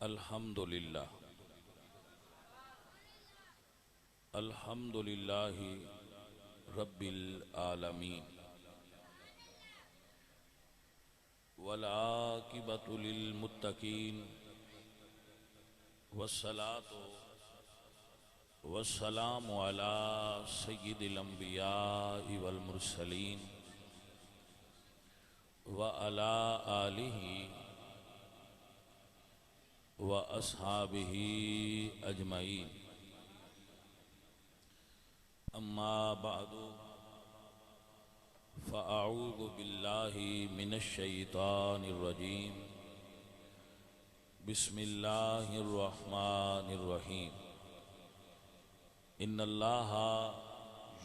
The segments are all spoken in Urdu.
الحمدللہ الحمدللہ رب العالمین والعاقبۃ للمتقین والصلاۃ والسلام علی سید الانبیاء والمرسلین وعلی آلہ وَأَصْحَابِهِ أَجْمَعِينَ أَمَّا بَعْدُ فَأَعُوذُ بِاللَّهِ مِنَ الشَّيْطَانِ الرَّجِيمِ بسم اللہ الرحمن الرحیم إِنَّ اللَّهَ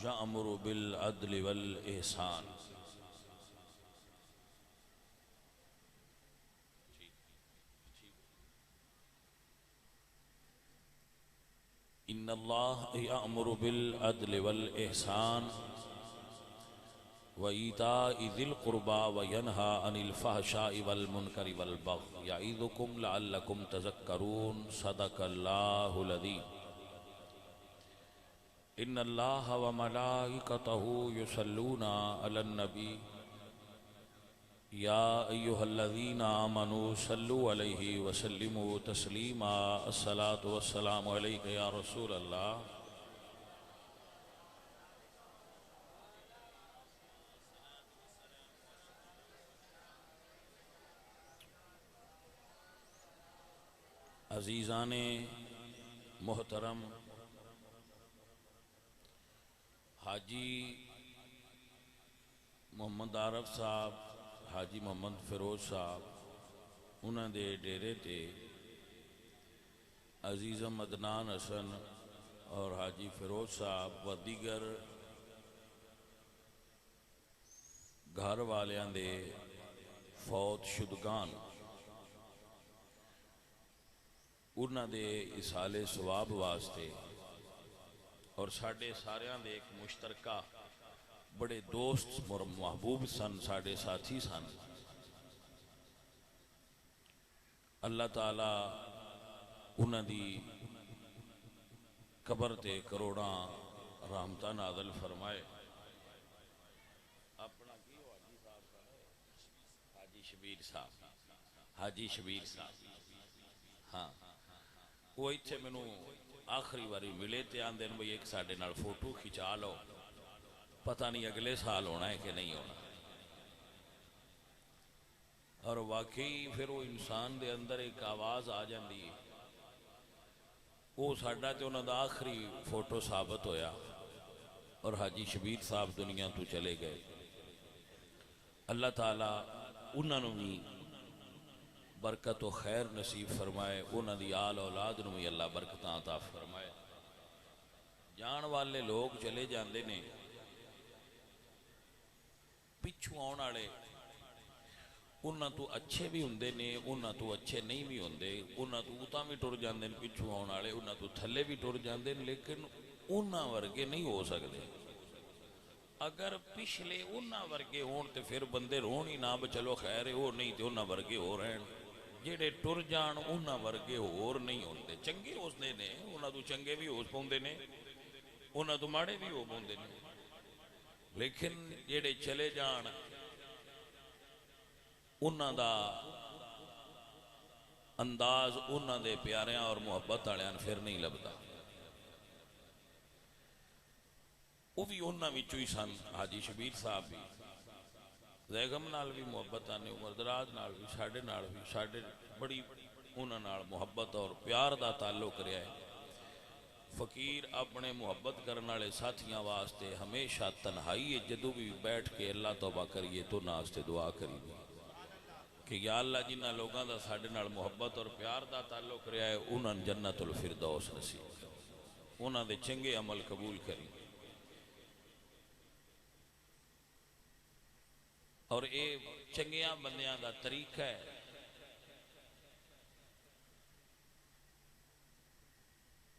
يَأْمُرُ بِالْعَدْلِ وَالْإِحْسَانِ ان اللہ یأمر بالعدل والإحسان وإیتاء ذی القربى وینہی عن الفحشاء والمنکر والبغی یعظکم لعلکم تذکرون صدق اللہ العظیم ان اللہ وملائکتہ یصلون علی النبی یا ایہا الذین آمنوا صلوا علیہ وسلموا تسلیما الصلاة والسلام علیک یا رسول اللہ عزیزان محترم حاجی محمد عارف صاحب حاجی محمد فیروز صاحب انہاں دے ڈیرے تے عزیزم عدنان حسن اور حاجی فیروز صاحب و دیگر گھر والیاں دے فوت شدگان انہاں دے اصالے ثواب واسطے اور ساڑھے ساریاں دے ایک مشترکہ بڑے دوست اور محبوب سن ساڑھے ساتھی سن اللہ تعالیٰ انہاں دی قبر تے کروڑاں رحمتہ نازل فرمائے اپنا کی ہو حاجی صاحب حاجی شبیر صاحب ہاں وہ اتھے میں آخری باری ملے تے آندے بھئی ایک ساڑھے نال فوٹو کھچا لو پتہ نہیں اگلے سال ہونا ہے کہ نہیں ہونا اور واقعی پھر وہ انسان دے اندر ایک آواز آ جاندی ہے وہ ساڑھا تے انہوں دا آخری فوٹو ثابت ہویا اور حاجی شبیر صاحب دنیا تو چلے گئے اللہ تعالیٰ انہوں بھی برکت و خیر نصیب فرمائے انہوں دی آل اولاد نو بھی اللہ برکتاں عطا فرمائے جان والے لوگ چلے جاندے نے پچھو آن آڑے انہاں تو اچھے بھی ہوندے نے انہاں تو اچھے نہیں بھی ہوندے انہاں تو اتاں بھی ٹر جاندے نے پچھو آن آڑے انہاں تو تھلے بھی ٹر جاندے نے لیکن انہاں ورگے نہیں ہو سکتے اگر پچھلے انہاں ورگے ہون تے پھر بندے رون ہی نہ بچلو خیر ہے وہ نہیں تے انہاں ورگے ہو رہے ہیں جیڑے ٹر جان انہاں ورگے اور نہیں ہوندے چنگے ہوندے نے انہاں تو چنگے بھی ہو پوندے نے انہاں تو ماڑے بھی ہو پوندے نے لیکن جیڑے چلے جان انہاں دا انداز انہاں دے پیاریاں اور محبت آلیاں پھر نہیں لبدا وہ بھی انہاں بھی چوئی سن حاجی شبیر صاحب بھی زیغم نال بھی محبت آنے عمر دراز نال بھی ساڑھے بڑی انہاں نال محبت اور پیار دا تعلق رہا ہے فقیر اپنے محبت کرنے والے ساتھیاں واسطے ہمیشہ تنہائی جدو بھی بیٹھ کے اللہ توبہ کریے تو ناستے دعا کریے کہ یا اللہ جنہ لوگاں دا ساڑھے نال محبت اور پیار دا تعلق رہا ہے انہاں جنت الفردوس نصیب کر انہاں دے چنگے عمل قبول کری اور اے چنگیاں بندیاں دا طریقہ ہے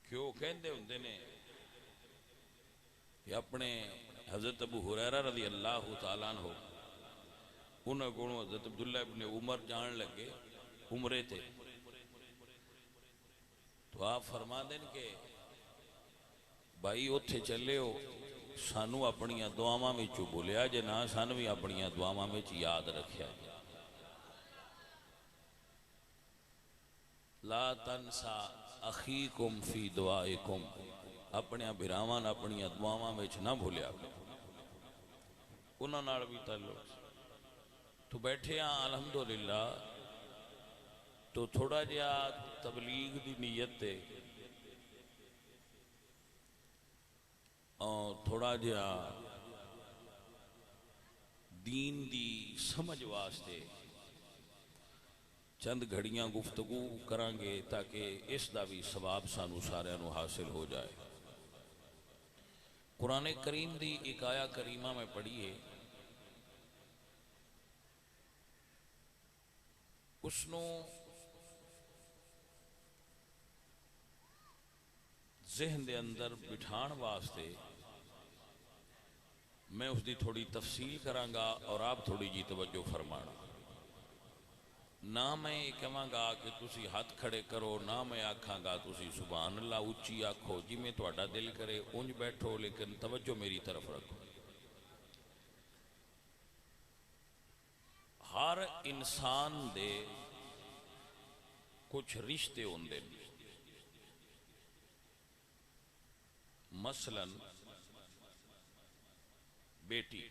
کیوں کہندے ہوندے نے کہ اپنے حضرت ابو ہریرہ رضی اللہ تعالیٰ عنہ انہوں کو حضرت عبداللہ ابن عمر جان لگے عمرے تھے تو آپ فرما دیں کہ بھائی اتھے چلے ہو سانو اپنیاں دعاواں وچوں بھولیا جے نہ سان بھی اپنیاں دعاواں وچ یاد رکھیا جے لا تنسا اخیکم فی دعائکم اپنیاں بھراواں اپنیاں دعاواں وچ نہ بھولیا انہاں نال بھی تعلق تو بیٹھے ہاں الحمدللہ تو تھوڑا جہا تبلیغ دی نیت تے اور تھوڑا جہا دین دی سمجھ واسطے چند گھڑیاں گفتگو کرانگے تاکہ اس دا بھی ثواب سانو سارے نو حاصل ہو جائے قرآن کریم دی ایک آیا کریمہ میں پڑھیے اس نو ذہن دے اندر بٹھان واسطے میں اس دی تھوڑی تفصیل کرانگا اور آپ تھوڑی جی توجہ فرمانا نہ میں یہ کہاں گا کہ تسی ہاتھ کھڑے کرو نہ میں آکھاں گا تسی سبحان اللہ اچھی آکھو جی میں تہاڈا دل کرے اونج بیٹھو لیکن توجہ میری طرف رکھو ہر انسان دے کچھ رشتے ہوندے مثلا بیٹی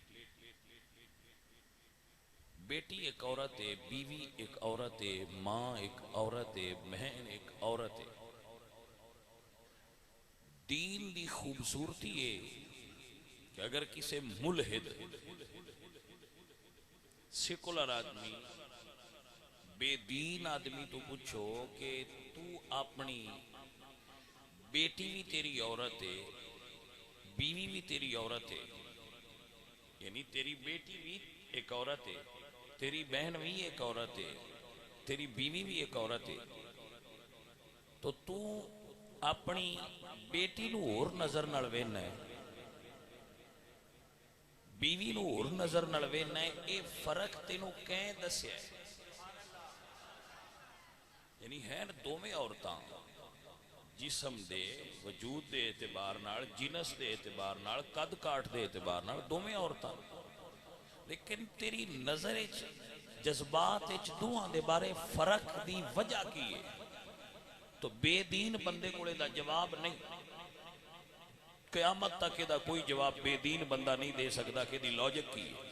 بیٹی ایک عورت ہے بیوی ایک عورت ہے ماں ایک عورت ہے بہن ایک عورت ہے دین دی خوبصورتی ہے کہ اگر کسی ملحد سیکولر آدمی بے دین آدمی تو پوچھو کہ تو اپنی بیٹی بھی تیری عورت ہے بیوی بھی تیری عورت ہے یعنی تیری بیٹی بھی ایک عورت ہے تیری بہن بھی ایک عورت ہے تیری بیوی بھی ایک عورت ہے تو اپنی بیٹی نو اور نظر نال وینا ہے بیوی نو اور نظر نال وینا ہے اے فرق تینوں کہیں دسیا ہے یعنی ہیں دوویں عورتاں جسم دے وجود دے اعتبار نال جنس دے اعتبار نال قد کاٹ دے اعتبار نال دوویں عورتاں لیکن تیری نظر جذبات دوہاں دے بارے فرق دی وجہ کی ہے تو بے دین بندے کولے دا جواب نہیں قیامت تک دا کوئی جواب بے دین بندہ نہیں دے سکتا کہ دی لاجک کی ہے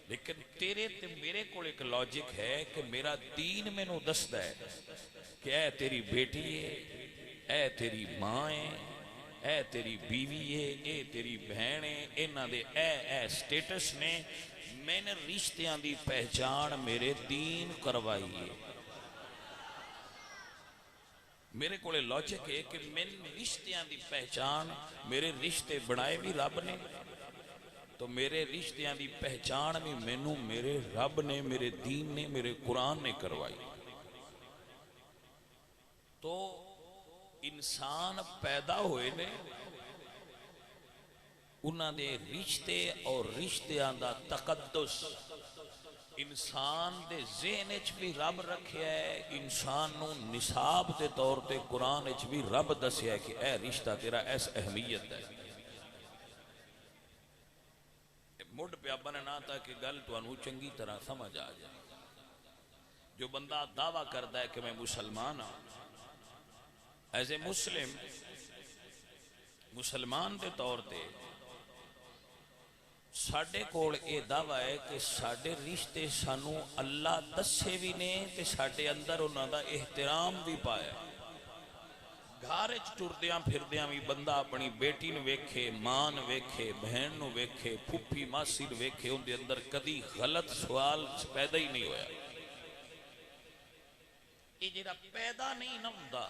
لیکن تیرے تے میرے کول ایک لاجک ہے کہ میرا دین میں نو دستا ہے کہ اے تیری بیٹی ہے اے تیری ماں ہے اے تیری بیوی ہے اے تیری بہن ہے انہاں دے اے سٹیٹس نے میں نے رشتیاں دی پہچان میرے دین کروائی ہے میرے کولے لاجک ہے کہ میں رشتیاں دی پہچان میرے رشتے بنائے بھی رب نے تو میرے رشتیاں دی پہچان بھی مینوں میرے رب نے میرے دین نے میرے قرآن نے کروائی تو انسان پیدا ہوئے نے انہاں دے رشتے اور رشتیاں دا تقدس انسان دے ذہن اچ بھی رب رکھیا ہے انسان نو نصاب دے طور تے قرآن اچ بھی رب دسیا ہے کہ اے رشتہ تیرا ایس اہمیت ہے مڈ پیا بننا تاکہ گل تانوں چنگی طرح سمجھ آ جائے جو بندہ دعویٰ کرتا ہے کہ میں مسلمان ہوں ایز اے مسلمان دے طور تے ساڈے کول اے دعویٰ ہے کہ ساڈے رشتے سانو اللہ دسے بھی نے تے ساڈے اندر انہاں دا احترام بھی پایا گھر وچ ٹردیاں پھردیاں بھی بندہ اپنی بیٹی نو ویکھے ماں نو ویکھے بہن نو ویکھے پھپھی ماسی نو ویکھے ان دے اندر کدی غلط سوال پیدا ہی نہیں ہویا یہ جڑا پیدا نہیں نہ ہوندا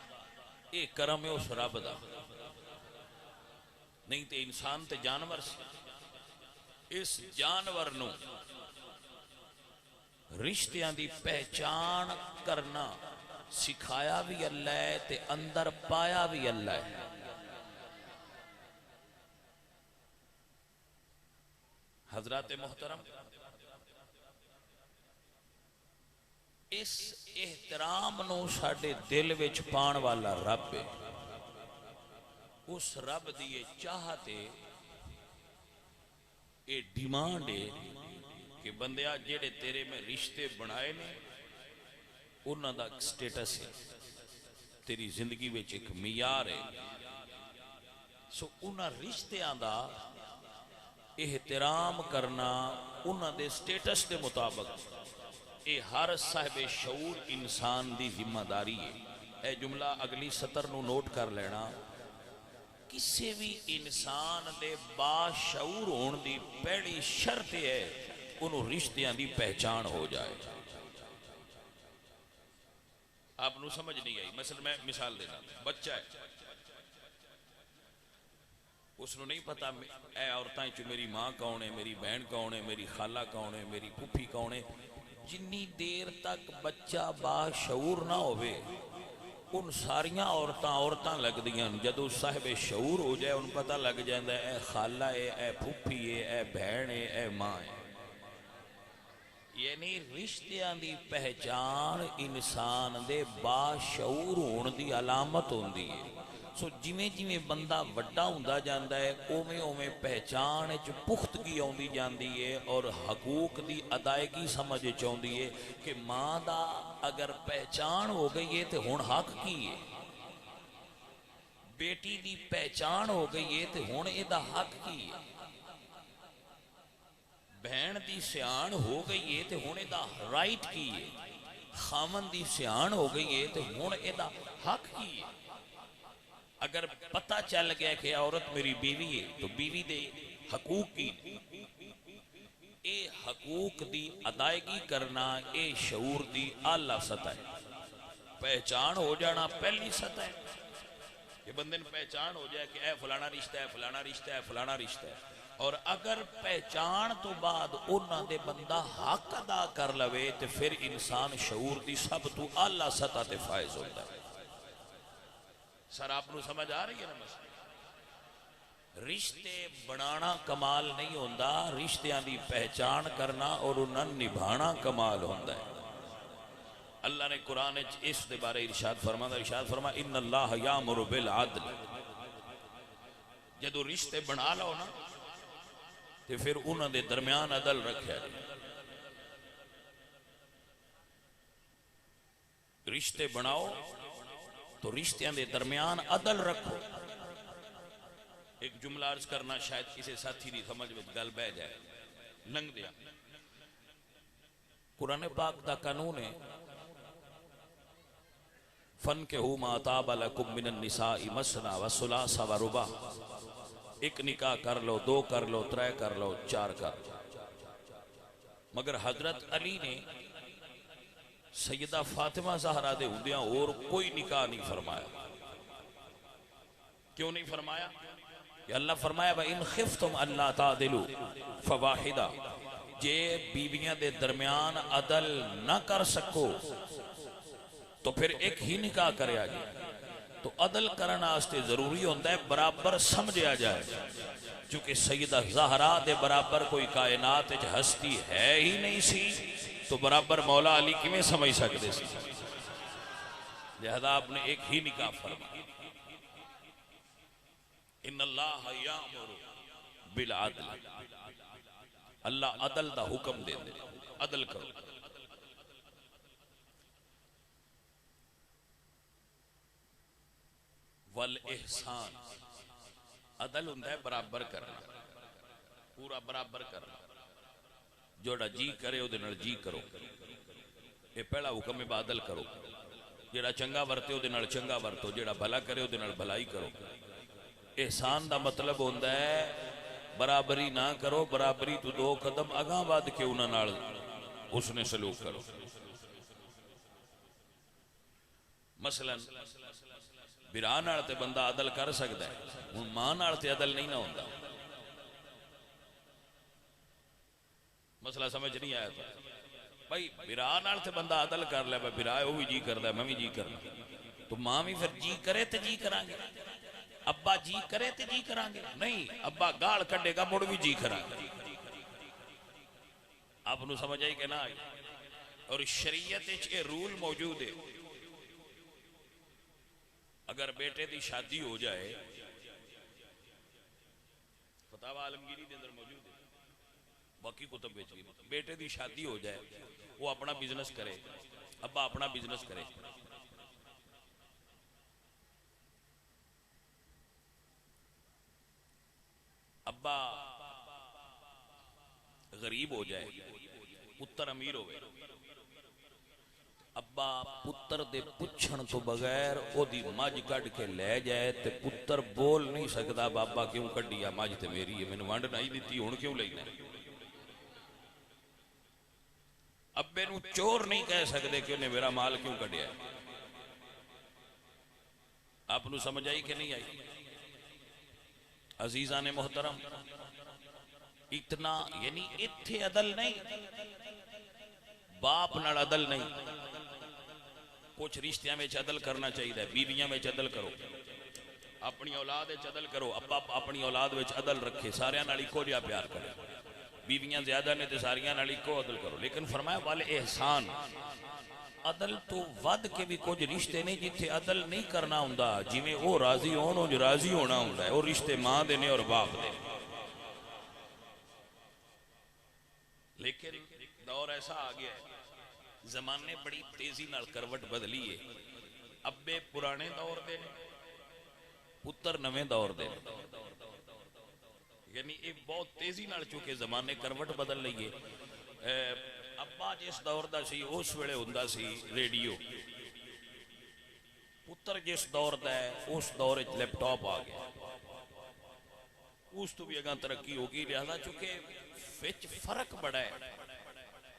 اے کرم ہے اس رب دا نہیں تے انسان تے جانور سی اس جانور نو رشتیاں دی پہچان کرنا سکھایا بھی اللہ ہے تے اندر پایا بھی اللہ ہے حضرات محترم اس احترام نو ساڈے دل وچ پان والا رب ہے. اس رب دی یہ چاہت ہے، یہ ڈیمانڈ ہے کہ بندیا جڑے تیرے میں رشتے بنائے نے انہاں دا سٹیٹس ہے، تیری زندگی وچ ایک معیار ہے. سو انہاں رشتیاں دا احترام کرنا انہاں دے سٹیٹس دے مطابق اے ہر صاحب شعور انسان دی ذمہ داری ہے. اے جملہ اگلی سطر نو نوٹ کر لینا. کسی بھی انسان دے باشعور ہون دی پہلی شرط ہے انہوں رشتیاں دی پہچان ہو جائے. آپ نو سمجھ نہیں آئی؟ مثلا میں مثال دینا، بچہ ہے، اس نو نہیں پتا اے عورتاں چ میری ماں کون ہے، میری بہن کون ہے، میری خالہ کون ہے، میری پھوپھی کون ہے. جنی دیر تک بچہ باشعور نہ ہوئے ان ساریاں عورتاں لگ دیاں. جدو صاحب شعور ہو جائے ان پتہ لگ جائے اے خالہ ہے، اے پھوپھی ہے، اے بہن ہے، اے ماں ہے. یعنی رشتیاں دی پہچان انسان دے باشعور ہون دی علامت ہوندی ہے. سو جویں جویں بندہ وڈا ہوندا جاندا ہے اوویں اوویں پہچان وچ پختگی آوندی جاندی ہے اور حقوق دی ادائیگی سمجھ وچ آوندی ہے کہ ماں دا اگر پہچان ہو گئی ہے تے ہن حق کی ہے. بیٹی دی پہچان ہو گئی ہے تے ہن اے دا حق کی ہے. بہن دی سیان ہو گئی ہے تے ہن اے دا رائٹ کی ہے. خامن دی سیان ہو گئی ہے تے ہن اے دا حق کی ہے. اگر پتہ چل گیا کہ عورت میری بیوی ہے تو بیوی دے حقوق کی، اے حقوق دی ادائیگی کرنا اے شعور دی اعلیٰ سطح ہے. پہچان ہو جانا پہلی سطح ہے کہ بندے نے پہچان ہو جائے کہ اے فلانا رشتہ ہے، فلانا رشتہ ہے، فلانا رشتہ ہے. اور اگر پہچان تو بعد انہاں دے بندہ حق ادا کر لوے تو پھر انسان شعور دی سب تو اعلیٰ سطح تے فائز ہوتا ہے. سر آپ نو سمجھ آ رہی ہے نا؟ مسئلہ رشتے بنانا کمال نہیں ہوندا، رشتیاں دی پہچان کرنا اور انہاں نبھانا کمال ہوندا ہے. اللہ نے قرآن اس دے بارے ارشاد فرما ان اللہ یامر بالعدل. جدو رشتے بنا لو نا تے پھر انہاں دے درمیان عدل رکھیا جائے. رشتے بناؤ تو رشتیاں دے درمیان عدل رکھو. ایک جملہ عرض کرنا شاید کسی ساتھی دی سمجھ میں گل بہ جائے، لنگ دیا. قرآن پاک دا قانون ہے فَانْكِحُوا مَا طَابَ لَكُم مِّنَ النِّسَاءِ مَثْنَىٰ وَثُلَاثَ وَرُبَاعَ. ایک نکاح کر لو، دو کر لو، ترے کر لو، چار کر لو. مگر حضرت علی نے سیدہ فاطمہ زہرا دے ہوندیاں اور کوئی نکاح نہیں فرمایا. کیوں نہیں فرمایا؟ کہ اللہ فرمایا وَإِنْ خِفْتُمْ أَلَّا تَعْدِلُوا فَوَاحِدًا. جے بیویاں دے درمیان عدل نہ کر سکو تو پھر ایک ہی نکاح کرے آگے. تو عدل کرنا آستے ضروری ہوندہ ہے برابر سمجھا جائے. چونکہ سیدہ زہرا دے برابر کوئی کائنات ہستی ہے ہی نہیں سی تو برابر مولا علی کی میں سمجھ سکتے سی. لہذا آپ نے ایک ہی نکاح فرمایا. ان اللہ یامر بالعدل. اللہ عدل دا حکم دے دے، عدل کرو. والاحسان. عدل ہوندہ ہے برابر کرنا، پورا برابر کرنا. جوڑا جی کرے او دے نال جی کرو. یہ پہلا حکم ہے عدل کرو. جیڑا چنگا ورتے او دے نال چنگا ورتو، جیڑا بھلا کرے او دے نال بھلائی کرو. احسان دا مطلب ہوندہ ہے برابری نہ کرو، برابری تو دو قدم اگاں بعد کے انہاں نال اس نے سلوک کرو. مثلا برا نال تے بندہ عدل کر سکتا ہے، ماں نال تے عدل نہیں نہ ہوندا. مسئلہ سمجھ نہیں آیا تھا بھائی. برا نال تے بندہ عدل کر لے، برا ہے وہ بھی جی کردا ہے، میں بھی جی کرنا. تو ماں بھی پھر جی کرے تے جی کران گے، ابا جی کرے تے جی کران گے. نہیں، ابا گال کڈے گا مڑ بھی جی کران گے. آپ نو سمجھ آئی کہ نہ آئی؟ اور شریعت یہ رول موجود ہے، اگر بیٹے دی شادی ہو جائے، فتاوی عالمگیری دے اندر موجود ہے، باقی کتب بیچ گئی، بیٹے دی شادی ہو جائے، وہ اپنا بزنس کرے، ابا اپنا بزنس کرے، ابا غریب ہو جائے، پتر امیر ہوئے، ابا پتر دے پچھن تو بغیر او دی مجھ کڈ کے لے جائے تے پتر بول نہیں سکتا بابا کیوں کڈیا، مجھ تے میری ہے، میں نے ونڈ نہیں دیتی، ہن کیوں لینا؟ ابے نو چور نہیں کہہ سکتے کہ انہیں میرا مال کیوں کڈیا ہے۔ آپ نو سمجھ آئی کہ نہیں آئی؟ عزیزان محترم، اتنا یعنی اتھے عدل نہیں، باپ نال عدل نہیں، کچھ رشتیاں میں عدل کرنا چاہیے، بیویاں میں عدل کرو، اپنی اولاد میں عدل کرو، ابا اپنی اولاد میں عدل رکھے، سارے نال اکو جہا پیار کرے، بیویاں زیادہ نے تے ساریاں نال اکو عدل کرو، لیکن فرمایا والے احسان، عدل تو ود کے بھی کچھ رشتے نہیں جتھے عدل نہیں کرنا ہوندا، جویں او راضی ہون او راضی ہونا ہوندا ہے، او رشتے ماں دے نے اور باپ دے، لیکن دور ایسا آ گیا ہے، زمانے بڑی تیزی نال کروٹ بدلی ہے، ابے پرانے دور دے پتر نویں دور دے، یعنی ایک بہت تیزی نال چونکہ زمانے کروٹ بدل لئیے، ابا جس دور دا سی اس ویلے ہوندا سی ریڈیو، پتر جس دور دا ہے اس دور لیپ ٹاپ آ گیا، اس تو بھی اگاں ترقی ہوگی، لہذا چونکہ وچ فرق بڑا ہے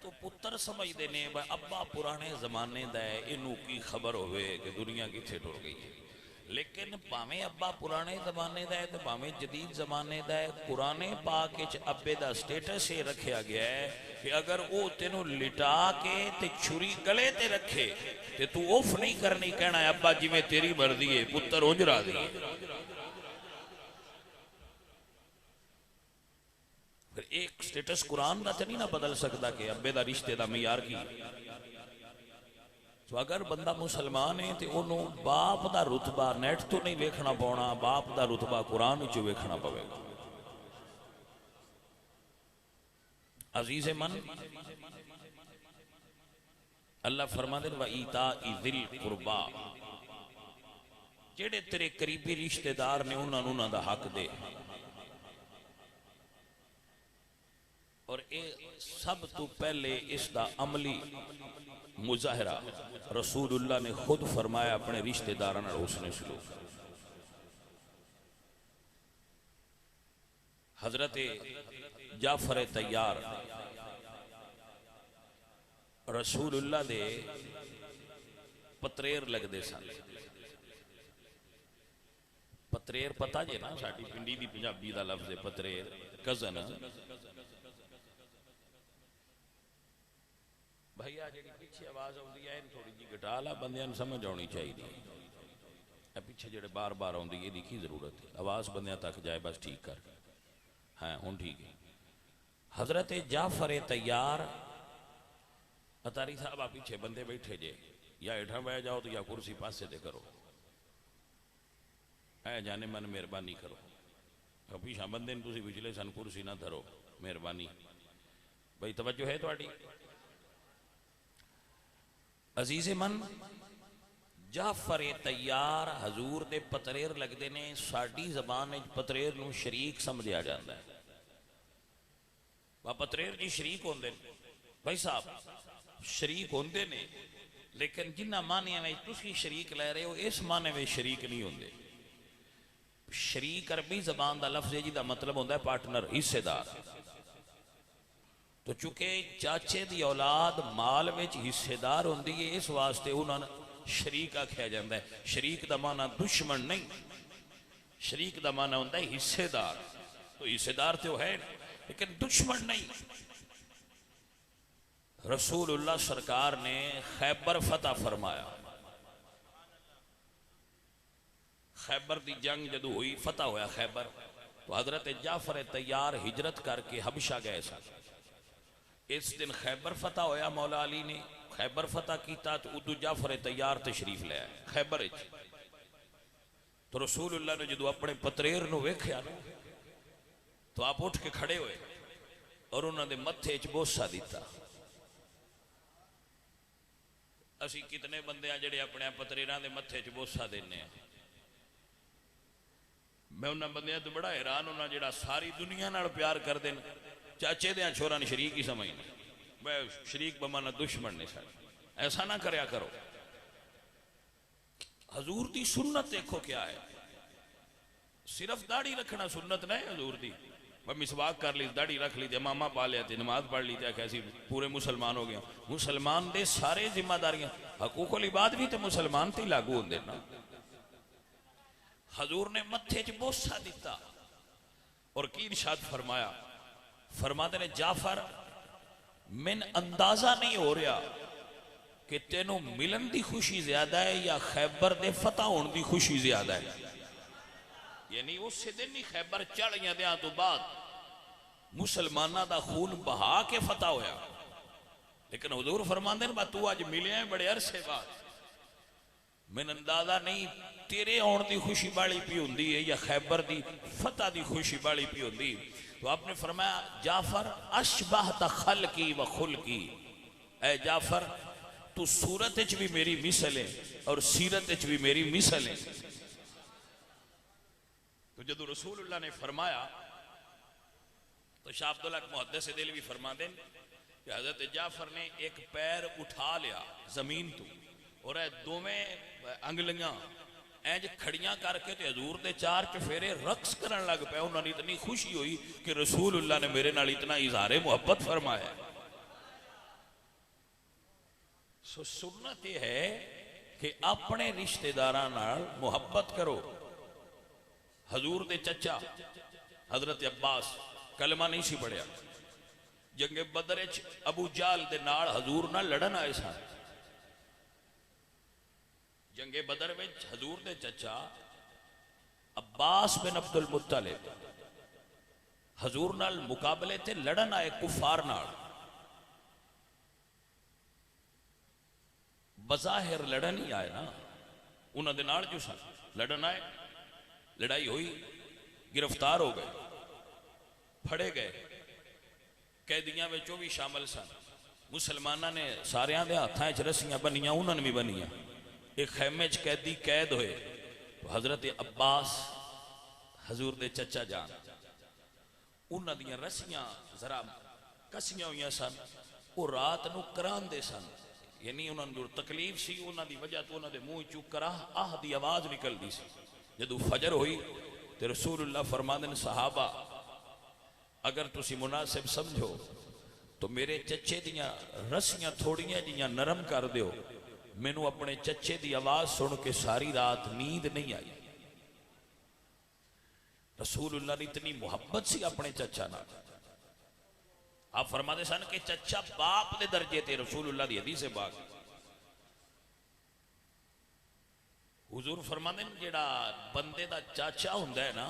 تو پتر سمجھ دینے ابا پرانے زمانے دا ہے، انہوں کی خبر ہوئے کہ دنیا کتھے ٹر گئی ہے، لیکن پاویں ابا پرانے زمانے دا ہے تو پاویں جدید زمانے دا ہے، قرآن پاک وچ ابے دا سٹیٹس یہ رکھیا گیا ہے کہ اگر وہ تینوں لٹا کے تے چھری گلے تے رکھے تے تو اوف نہیں کرنی، کہنا ہے ابا جی میں تیری مرضی ہے، پتر اونج راضی ہے۔ پھر ایک سٹیٹس قرآن دا تے نہیں نہ بدل سکتا کہ ابے دا رشتے دا معیار کی، تو اگر بندہ مسلمان ہے تو انہوں باپ دا رتبہ نیٹ تو نہیں ویکھنا پونا، باپ دا رتبہ قرآن چو ویکھنا پوے گا۔ عزیز من، اللہ فرما دے وَإِيتَاءِ ذِي الْقُرْبَى، جیڑے تیرے قریبی رشتہ دار نے انہوں دا حق دے، اور اے سب تو پہلے اس دا عملی مظاہرہ رسول اللہ نے خود فرمایا اپنے رشتہ داران اور حسن سلوک۔ حضرت جعفر طیار رسول اللہ دے پتریر لگ دے سن، پتریر پتہ جے نا ساڑی پنڈی دی پنجابی دا لفظ ہے پتریر، کزن بھائیا جیڑی پیچھے آواز ہوں دی ہے تھوڑی جی گٹالا بندیاں سمجھ ہونی چاہیے، پیچھے جیڑے بار بار ہوں دی یہ دیکھی ضرورت ہے، آواز بندیاں تک جائے بس ٹھیک کر، ہاں ہوں ٹھیک ہے۔ حضرت جعفر طیار اتاری صاحب آپ پیچھے بندے بیٹھے جے، یا اٹھا بہ جاؤ تو یا کرسی پاسے دے کرو، اے جانے من مہربانی کرو، پیچھا بندے تسی پچھلے سن کرسی نہ دھرو، مہربانی بھائی توجہ ہے تواڈی۔ عزیز من، جعفر طیار حضور دے پتریر لگ دے نے، ساڑی زبان پتریر نو شریک سمجھا جاندہ ہے، وہ پتریر جی شریک ہوندے بھائی صاحب شریک ہوندے نے، لیکن جنہ معنی میں تسی شریک لے رہے ہو اس معنی میں شریک نہیں ہوندے۔ شریک عربی زبان دا لفظ ہے جی دا مطلب ہوندہ ہے پارٹنر، حصے دار، تو چونکہ چاچے دی اولاد مال وچ حصے دار ہوندی ہے، اس واسطے انہوں نے شریک آکھیا جاندہ ہے۔ شریک دا معنی دشمن نہیں، شریک دا معنی ہوندہ ہے حصے دار، تو حصے دار تو ہے لیکن دشمن نہیں۔ رسول اللہ سرکار نے خیبر فتح فرمایا، خیبر دی جنگ جدو ہوئی فتح ہویا خیبر، تو حضرت جعفر طیار ہجرت کر کے حبشہ گئے سا، اس دن خیبر فتح ہویا، مولا علی نے خیبر فتح کیتا تو ادو جعفر تیار تشریف لے آئے خیبر اچ تو رسول اللہ نے جدو اپنے پتریر نو ویکھیا نا تو آپ اٹھ کے کھڑے ہوئے اور انہوں نے متھے اچ بوسا دیتا. اسی کتنے بندے ہیں جڑے اپنے پتریراں دے متھے چ بوسا دینے ہیں. میں انہاں بندیاں تو بڑا حیران ہونا جڑا ساری دنیا نال پیار کر دین چاچے دیاں چھوراں نے شریک ہی سمجھنا. میں شریک بمانا دشمن نے سارے. ایسا نہ کریا کرو. حضور دی سنت دیکھو کیا ہے. صرف داڑھی رکھنا سنت نہیں حضور دی. میں مسواک کر لی داڑھی رکھ لی امامہ پا لیا تھی نماز پڑھ لی تھی کیسی پورے مسلمان ہو گیا. مسلمان دے سارے ذمہ داریاں حقوق العباد بھی تے مسلمان تے لاگو ہوندے نا. حضور نے متھے چ بوسا دیتا اور کی ارشاد فرمایا. فرماتے نے جعفر من اندازہ نہیں ہو رہا کہ تینوں ملن دی خوشی زیادہ ہے یا خیبر دے فتح ہون دی خوشی زیادہ ہے. یعنی اس سے دن نہیں خیبر چڑھیاں دیاں تو بعد مسلمانہ دا خون بہا کے فتح ہویا. لیکن حضور فرماندے ہیں تو آج ملے ہیں بڑے عرصے بعد. من اندازہ نہیں تیرے آن دی خوشی بالی پی ہوندی ہے یا خیبر دی فتح دی خوشی بالی پی ہوندی. تو آپ نے فرمایا جعفر اشبہت خلقی و خلقی. اے جعفر تو صورت اچ بھی میری مثل ہے اور سیرت اچ بھی میری مثل ہے. تو جدو رسول اللہ نے فرمایا تو شاہ عبداللہ محدث دلوی فرما دیں کہ حضرت جعفر نے ایک پیر اٹھا لیا زمین تو اور اے دوویں انگلیاں اینج کھڑیاں کر کے تے حضور دے چار چفیرے رقص کرن لگ پے. انہوں نے اتنی خوشی ہوئی کہ رسول اللہ نے میرے نال اتنا اظہار محبت فرمایا. سنت یہ ہے کہ اپنے رشتہ داراں نال محبت کرو. حضور دے چچا حضرت عباس کلمہ نہیں سی پڑھیا. جنگ بدر وچ ابو جہل دے نال حضور نہ لڑن آئے سن. جنگ بدر وچ حضور دے چچا عباس بن عبد المطلب حضور نال مقابلے تے لڑن آئے کفار نال. بظاہر لڑن ہی آئے نا انہاں دے نال جو سن لڑن آئے. لڑائی ہوئی گرفتار ہو گئے پھڑے گئے. قیدیاں میں جو بھی شامل سن مسلمانہ نے ساریاں دے ہاتھاں وچ رسیاں بنیاں انہاں نے بھی بنیاں. ایک خیمے وچ قیدی قید ہوئے تو حضرت عباس حضور دے چچا جان انہاں دیاں رسیاں ذرا کسیاں ہوئیاں سن. وہ رات نو کران دے سن. یعنی انہاں جو تکلیف سی انہاں دی وجہ تو انہاں دے منہ چوں کراہ آہ دی آواز نکل دی سی. جدو فجر ہوئی تو رسول اللہ فرماندن صحابہ اگر تسی مناسب سمجھو تو میرے چچے دیاں رسیاں تھوڑیاں جیاں نرم کر دیو. مینوں اپنے چچے دی آواز سن کے ساری رات نیند نہیں آئی. رسول اللہ نے اتنی محبت سی اپنے چچا نہ. آپ فرماتے سن کہ چچا باپ دے درجے تے. رسول اللہ دی حدیث پاک حضور فرماندے جیڑا بندے دا چاچا ہوندا ہے نا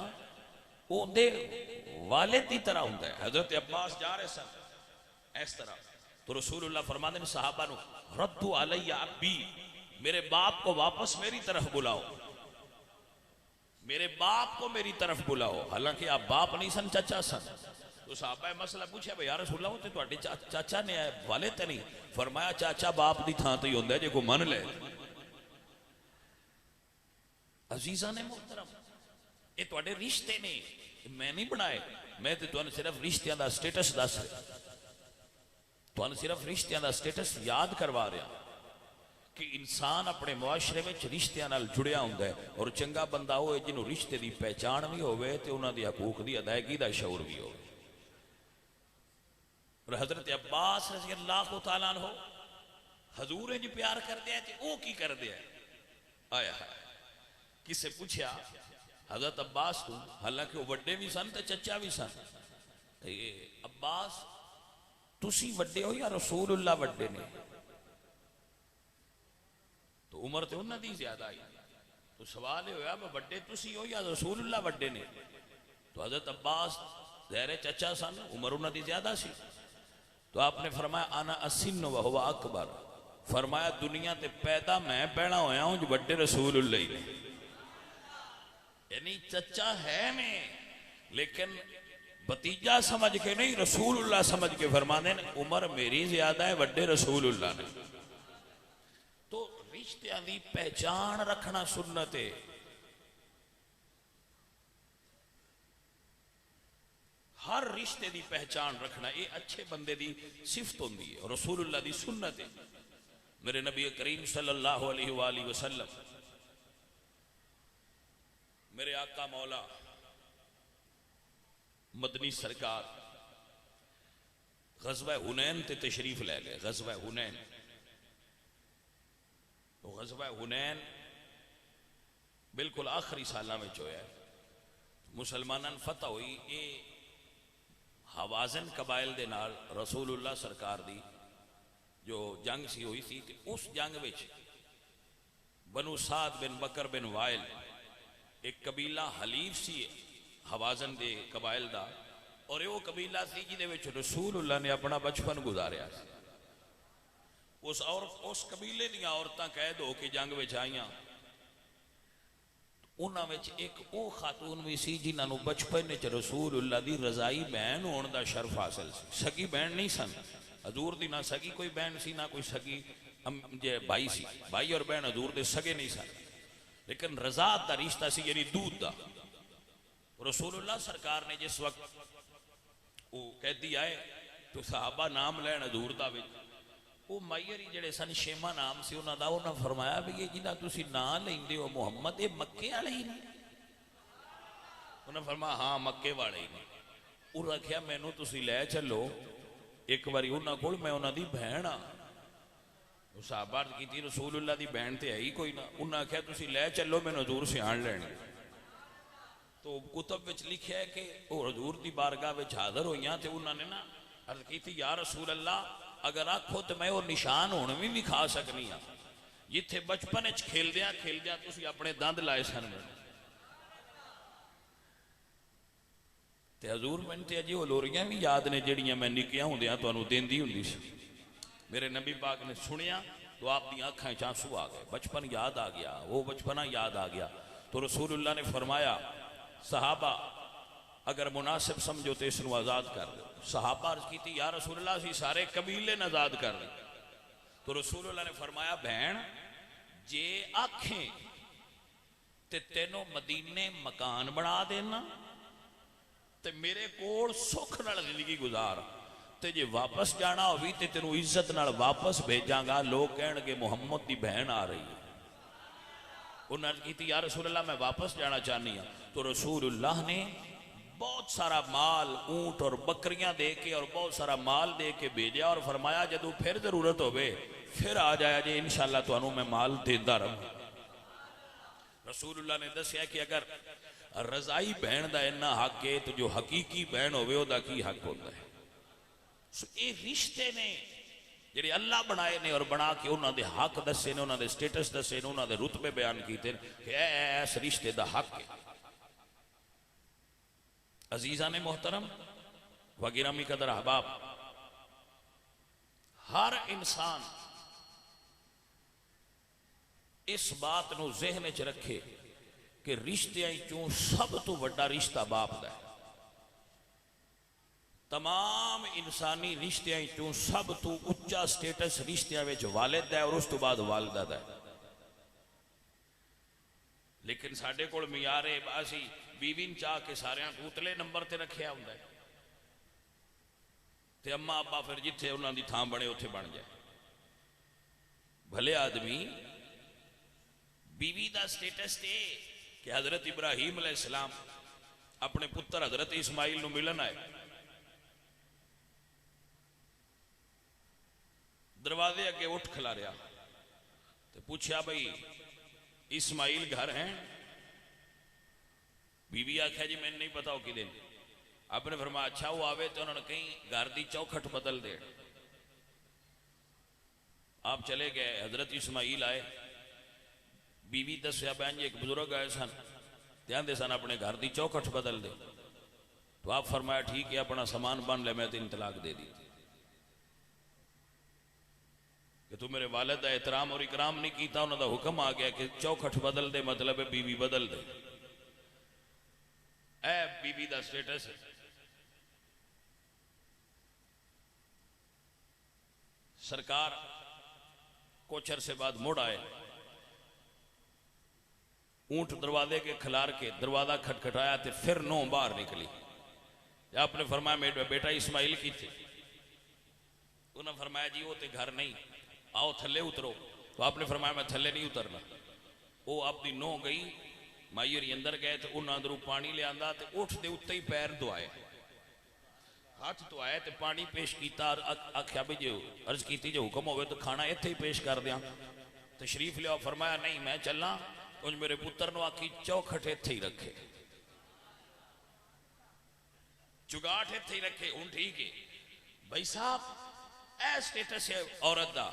وہ دے والد دی طرح ہوندا ہے. حضرت عباس جا رہے سن اس طرح تو رسول اللہ فرماندے نے صحابہ نو ردو علی ابی میرے باپ کو واپس میری طرف بلاؤ. میرے باپ کو میری طرف بلاؤ. حالانکہ آپ باپ نہیں سن چچا سن. تو صحابہ مسئلہ پوچھا بھئی یا رسول اللہ تے تواڈے چاچا نے والد تے نہیں. فرمایا چاچا باپ دی تھاں تے ہی ہوندا ہے جے کو من لے. عزیزان محترم یہ تواڈے رشتے نے میں نہیں بنائے. میں تے تواڈے صرف رشتیاں دا سٹیٹس دس رہا. تواڈے صرف رشتیاں دا سٹیٹس یاد کروا رہا کہ انسان اپنے معاشرے وچ رشتیاں نال جڑیا ہوندا ہے اور چنگا بندہ ہوئے جنوں رشتے دی پہچان بھی ہوئے تے انہاں دی حقوق دی ادائیگی دا شعور بھی ہوئے. اور حضرت عباس رضی اللہ تعالیٰ عنہ حضور انج پیار کر دیا تے او کی کر دیا. آیا ہے کس سے پوچھا حضرت عباس کو. حالانکہ وہ وڈے بھی سن تے چچا بھی سن. عباس تسی وڈے ہو یا رسول اللہ وڈے نے؟ تو عمر تے انہاں دی زیادہ آئی. تو سوال ہویا وڈے تسی ہو یا رسول اللہ وڈے نے؟ تو حضرت عباس ظاہر چچا سن عمر انہاں دی زیادہ سی. تو آپ نے فرمایا انا اسن و هو اکبر. فرمایا دنیا تے پیدا میں پیدا ہویا ہوں جو بڑے رسول اللہ نے، یعنی چچا ہے میں لیکن بتیجا سمجھ کے نہیں، رسول اللہ سمجھ کے فرمانے نے عمر میری زیادہ ہے، بڑے رسول اللہ نے۔ تو رشتہ دی پہچان رکھنا سنت ہے۔ ہر رشتے دی پہچان رکھنا یہ اچھے بندے دی صفت ہوندی ہے اور رسول اللہ دی سنت ہے۔ میرے نبی کریم صلی اللہ علیہ وآلہ وسلم، میرے آقا مولا مدنی سرکار غزوہ حنین تے تشریف لے گئے۔ غزوہ حنین، تو غزوہ حنین بالکل آخری سالہ میں جو ہے مسلمانان فتح ہوئی۔ یہ حوازن قبائل دے نال رسول اللہ سرکار دی جو جنگ سی ہوئی تھی، اس جنگ وچ بنو سعد بن بکر بن وائل ایک قبیلہ حلیف سی حوازن دے قبائل دا، اور یہ وہ قبیلہ سی جدے وچ رسول اللہ نے اپنا بچپن گزاریا سی۔ اس قبیلے دیا عورتاں قید ہو کے جنگ وچ آئیاں، انہاں وچ ایک او خاتون بھی سی جنہاں نو بچپن وچ رسول اللہ دی رضائی بہن ہون دا شرف حاصل سی۔ سگی بہن نہیں سن حضور دی، نہ سگی کوئی بہن سی، نہ کوئی سگی بھائی سی، بھائی اور بہن حضور دے سگے نہیں سن، لیکن رضاعت دا رشتہ سی، یعنی دودھ دا۔ رسول اللہ سرکار نے جس وقت وہ قیدی آئے تو صحابہ نام لین حضور دا وچ، وہ مائیری جڑے سن شیمہ نام سی انہاں دا، انہاں فرمایا بھی یہ جنہاں تسی نام لیندے ہو محمد، یہ مکے والے ہی نہیں؟ انہاں فرمایا ہاں مکے والے ہی نہیں۔ انہاں کہا مینوں تسی لے چلو ایک باری انہاں کول، میں انہاں دی بہن ہاں۔ صحابہ کی تھی رسول اللہ دی بہن تے ہے ہی کوئی نہ، انہاں کہا تسی لے چلو میں حضور سے آن لین گے۔ تو کتب وچ لکھیا ہے کہ وہ حضور دی بارگاہ وچ حاضر ہوئیاں تے انہاں نے نا عرض کی تھی یا رسول اللہ اگر آکھو تو میں وہ نشان ہونے بھی کھا سکنی ہاں جتھے بچپن وچ کھیلدیاں کھیلدیاں تسی اپنے دند لائے سن میں۔ تے حضور میں تے اجی وہ لوریاں بھی یاد نے جڑیاں میں نکیاں ہوندیاں تو انہوں دیندی ہوندی سی۔ میرے نبی پاک نے سنیا تو آپ دی آنکھیں چانسو آ گئے، بچپن یاد آ گیا، وہ بچپنا یاد آ گیا۔ تو رسول اللہ نے فرمایا صحابہ اگر مناسب سمجھو تو اس نو آزاد کر دو۔ صحابہ عرض کی تھی یا رسول اللہ اسی سارے قبیلے نے آزاد کر دیں۔ تو رسول اللہ نے فرمایا بہن جے آنکھیں تے تینوں مدینے مکان بنا دینا تے میرے کوڑ سکھ نال زندگی گزار، تے جے واپس جانا ہوئی تے تینوں عزت نال واپس بھیجاں گا، لوگ کہن گے محمد دی بہن آ رہی ہے۔ انہوں نے کہتی یا رسول اللہ میں واپس جانا چاہنی ہوں۔ تو رسول اللہ نے بہت سارا مال اونٹ اور بکریاں دے کے اور بہت سارا مال دے کے بھیجا اور فرمایا جدو پھر ضرورت ہوئے پھر آ جایا جے انشاءاللہ تو انہوں میں مال دیندہ رہوں۔ رسول اللہ نے دسیا کہ اگر رضائی بہن دا انہا حق ہے تو جو حقیقی بہن ہوئے ہو دا کی حق ہوتا ہے۔ سو اے رشتے نے جڑے اللہ بنائے نے اور بنا کے انہوں دے حق دسے نے، انہوں دے سٹیٹس دسے نے، انہوں دے رتبے بیان کیتے ہیں کہ ایس رشتے دا حق ہے۔ عزیزان محترم و گرامی قدر احباب، ہر انسان اس بات نو ذہن چ رکھے کہ رشتیاں چوں سب تو بڑا رشتہ باپ دا ہے۔ تمام انسانی رشتیاں چوں سب تو اچھا سٹیٹس رشتیاں وچ والد ہے اور اس تو بعد والدہ ہے۔ لیکن ساڑھے کوڑ میارے باسی بیوین چاہ کے سارے اتلے نمبر تے رکھیا ہوں ہے تے اماں ابا پھر جتھے انہاں دی تھام بنے اتھے بن جائے۔ بھلے آدمی بیوی دا سٹیٹس تے کہ حضرت ابراہیم علیہ السلام اپنے پتر حضرت اسماعیل نو ملن آئے، دروازے اگے اٹھ کھلا رہا تو پوچھا بھئی اسماعیل گھر ہیں؟ بیوی آکھا جی میں نہیں پتا ہو کی دن۔ آپ نے فرمایا اچھا وہ آوے تو انہوں نے کہیں گھر دی چوکھٹ بدل دے۔ آپ چلے گئے، حضرت اسماعیل آئے، بیوی دسیا بہن جی ایک بزرگ آئے سن دھیان دے سن اپنے گھر دی چوکھٹ بدل دے۔ تو آپ فرمایا ٹھیک ہے اپنا سامان بن لے، میں تین طلاق دے دی۔ کہ تو میرے والد کا احترام اور اکرام نہیں کیتا، انہوں دا حکم آ گیا کہ چوکھٹ بدل دے، مطلب ہے بیوی بدل دے. اے بیوی دا سٹیٹس ہے. سرکار کچھ عرصے بعد مڑ آئے، اونٹ دروازے کے کھلار کے دروازہ کھٹکھٹایا تے پھر نو باہر نکلی. آپ نے فرمایا میرا بیٹا اسماعیل کی تھے؟ انہوں نے فرمایا جی وہ تے گھر نہیں، آؤ تھلے اترو. تو آپ نے فرمایا میں تھلے نہیں اترنا. وہ اپنی نو گئی، مائی ہوری اندر گئے تو انہوں اندروں پانی لے آندا تے اٹھ دے اتنے ہی پیر دھوائے، ہاتھ دھوائے تے پانی پیش کیتا. آکھیا بھی جو عرض کیتی جو حکم ہوئے تو کھانا ایتھے ہی پیش کر دیاں. تشریف لیا. فرمایا نہیں میں چلنا. انج میرے پتر نو آکی چوکھٹ ایتھے ہی رکھے، چگاٹ ایتھے ہی رکھے. ہوں ٹھیک ہے بھائی صاحب، اے سٹیٹس ہے عورت دا.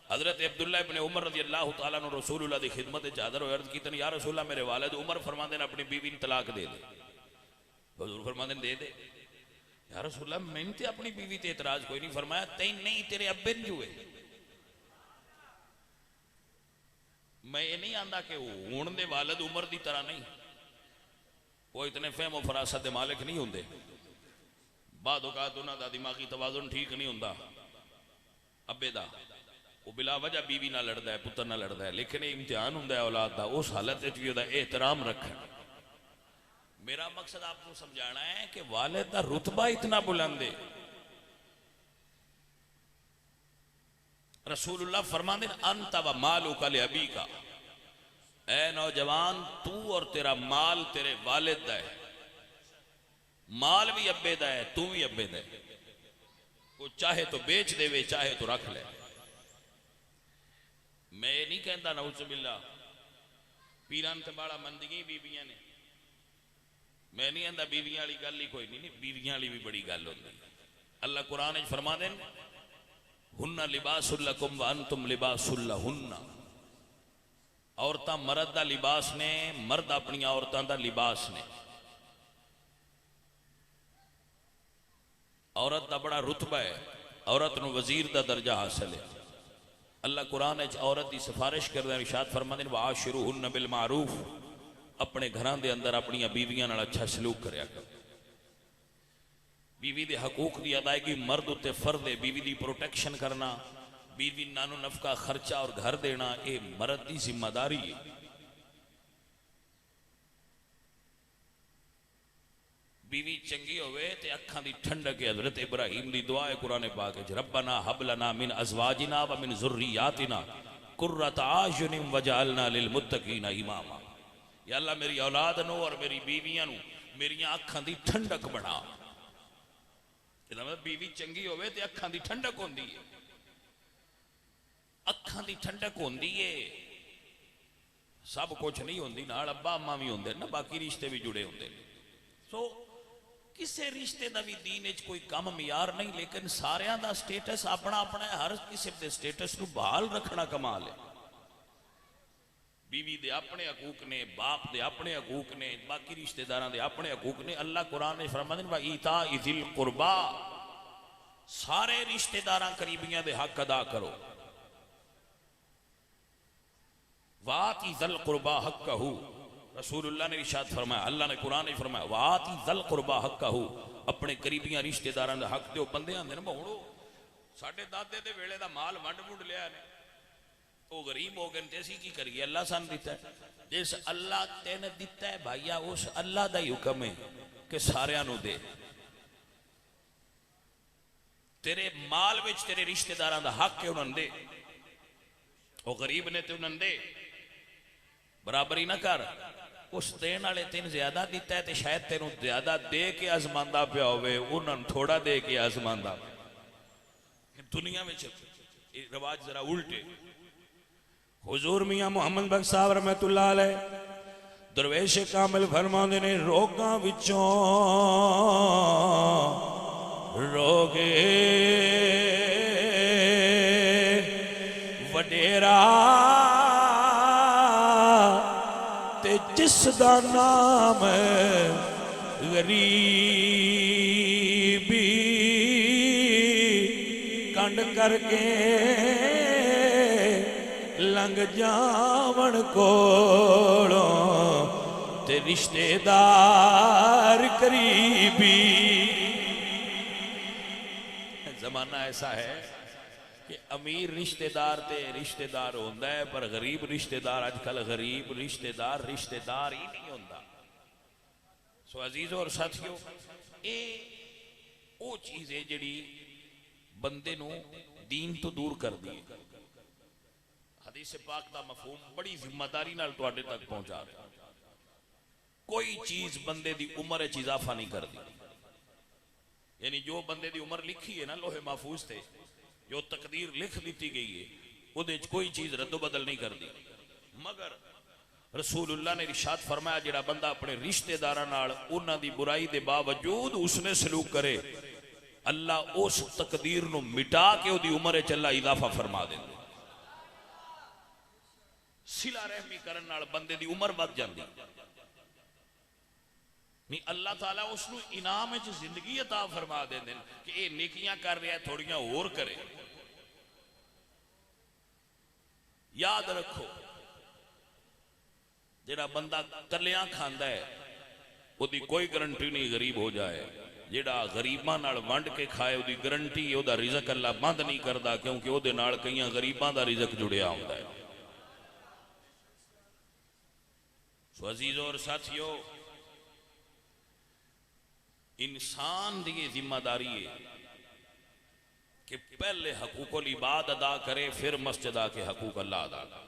حضرت عبداللہ ابن عمر رضی اللہ تعالیٰ نے رسول اللہ دی خدمت چادر و عرض کیتن یا رسول اللہ میرے والد عمر فرما دین اپنی بیوی نے طلاق دے دے. حضور فرما دین دے دے. یا رسول اللہ میں نے اپنی بیوی تے اعتراض کوئی نہیں. فرمایا تین نہیں تیرے ابے نے جوئے. میں یہ نہیں آندا کہ ہون دے والد عمر دی طرح نہیں، وہ اتنے فہم و فراست دے مالک نہیں ہوندے. بعد اوقات انہاں دا دماغی توازن ٹھیک نہیں ہوندا ابے دا، وہ بلا وجہ بیوی نہ لڑدا ہے، پتر نہ لڑدا ہے. لیکن یہ امتحان ہوندا ہے اولاد دا، اس حالت وچ وی دا احترام رکھنا. میرا مقصد آپ کو سمجھانا ہے کہ والد دا رتبہ اتنا بلند ہے. رسول اللہ فرماندے انت و مالک لابیک، اے نوجوان تو اور تیرا مال تیرے والد دا ہے. مال بھی ابے دا ہے، تو بھی ابے دا ہے. وہ چاہے تو بیچ دے وے، چاہے تو رکھ لے. میں نہیں کہندا نعوذ باللہ پیران تے باڑا مندگی بیویاں نے، میں نہیں کہندا بیویاں والی گل ہی کوئی نہیں، بیویاں والی بھی بڑی گل ہوندی. اللہ قرآن وچ فرما دین ہن لباس لکم وانتم لباس لہن. عورتاں مرد دا لباس نے، مرد اپنی عورتاں دا لباس نے. عورت دا بڑا رتبہ ہے، عورت نو وزیر دا درجہ حاصل ہے. اللہ قرآن وچ عورت دی سفارش کردے ارشاد فرماندے وعاشروہن بالمعروف، اپنے گھراں دے اندر اپنی بیویاں نال اچھا سلوک کریا کرو. بیوی دے حقوق دی ادائیگی مرد اتے فرض ہے. بیوی دی پروٹیکشن کرنا، بیوی نانو نفقہ خرچہ اور گھر دینا، اے مرد دی ذمہ داری ہے. بیوی چنگی ہوئے تے اکھاں دی ٹھنڈک ہے. حضرت ابراہیم دی دعا ہے قرآن پاک وچ ربنا حب لنا من ازواجنا ومن ذریاتنا قرۃ اعین وجعلنا للمتقین اماما. یا اللہ میری اولاد نو اور میری بیویاں نو میریاں اکھاں دی ٹھنڈک بنا. بیوی چنگی ہوئے تے اکھاں دی ٹھنڈک ہوندی ہے، اکھاں دی ٹھنڈک ہوندی ہے. سب کچھ نہیں ہوندی، نال ابا اماں بھی ہوندے نا، باقی رشتے بھی جڑے ہوندے. سو کسے رشتے دا بھی دین وچ کوئی کم معیار نہیں، لیکن ساریاں دا سٹیٹس اپنا اپنا ہے. ہر قسم دے سٹیٹس نو بحال رکھنا کمال ہے. بیوی دے اپنے حقوق نے، باپ دے اپنے حقوق نے، باقی رشتہ داراں دے اپنے حقوق نے. اللہ قرآن نے فرمایا وا ایتاء ذی القربا، سارے رشتہ داراں قریبیاں دے حق ادا کرو. واتی ذی القربا حقہ، رسول اللہ نے ارشاد فرمایا، اللہ نے قرآن نے فرمایا واتی ذی القربا حقہ، اپنے قریبیاں رشتہ داراں دے حق دیو. بندے آندے نا بہڑو ساڈے دادے دے ویلے دا مال ونڈ وڈ لیا نے، وہ غریب ہو گئے تے اسی کی کریے؟ اللہ سان دیتا ہے. جس اللہ تین دیتا ہے بھائیا، اس اللہ دا ہی حکم ہے کہ ساریاں نو دے. تیرے مال وچ تیرے رشتہ داراں دا حق ہے، انہاں دے. وہ غریب نے تے انہاں دے، برابری نہ کر. اس دین والے تین زیادہ دیتا ہے تے شاید تینوں زیادہ دے کے آزماندہ پیا ہوئے، انہاں تھوڑا دے کے آزماندہ. دنیا میں رواج ذرا الٹے. حضور میاں محمد بخش صاحب رحمت اللہ علیہ درویش کامل فرماندے نے روگاں وچوں روگے وڈیرا تے جس دا نام غریبی کنڈ کر کے لنگ جاون کولوں تے رشتے دار قریبی. زمانہ ایسا ہے کہ امیر رشتے دار تے رشتے دار ہوندہ ہے، پر غریب رشتے دار آج کل غریب رشتے دار ہی نہیں ہوندہ. سو عزیزوں اور ساتھیوں، اے او چیز ہے جڑی بندے نو دین تو دور کر دی. حدیث پاک دا مفہوم بڑی ذمہ داری نال تواڈے تک پہنچا رہا. کوئی چیز بندے دی عمر وچ اضافہ نہیں کر دی. یعنی جو بندے دی عمر لکھی ہے نا لوح محفوظ تے، جو تقدیر لکھ دیتی گئی ہے، وہ دے کوئی چیز رد و بدل نہیں کر دی. مگر رسول اللہ نے ارشاد فرمایا جڑا بندہ اپنے رشتہ داراں نال انہاں دی برائی دے باوجود اس نے سلوک کرے، اللہ اس تقدیر نو مٹا کے او دی عمر وچ اللہ اضافہ فرما دیندا. صلہ رحمی کرن نال بندے دی عمر ود جاندی. نہیں اللہ تعالیٰ اس نو انعام وچ زندگی عطا فرما دیندے کہ اے نیکیاں کر رہا ہے تھوڑیاں اور کرے. یاد رکھو جڑا بندہ کلیاں کھاندا ہے او دی کوئی گارنٹی نہیں غریب ہو جائے. جڑا غریباں نال ونڈ کے کھائے او دی گارنٹی او دا رزق اللہ بند نہیں کردا، کیونکہ او دے نال کئیاں غریباں دا رزق جڑیا ہوندا ہے. سو عزیزوں اور ساتھیوں، انسان دی ذمہ داری ہے کہ پہلے حقوق العباد ادا کرے، پھر مسجد آ کے حقوق اللہ ادا کرے.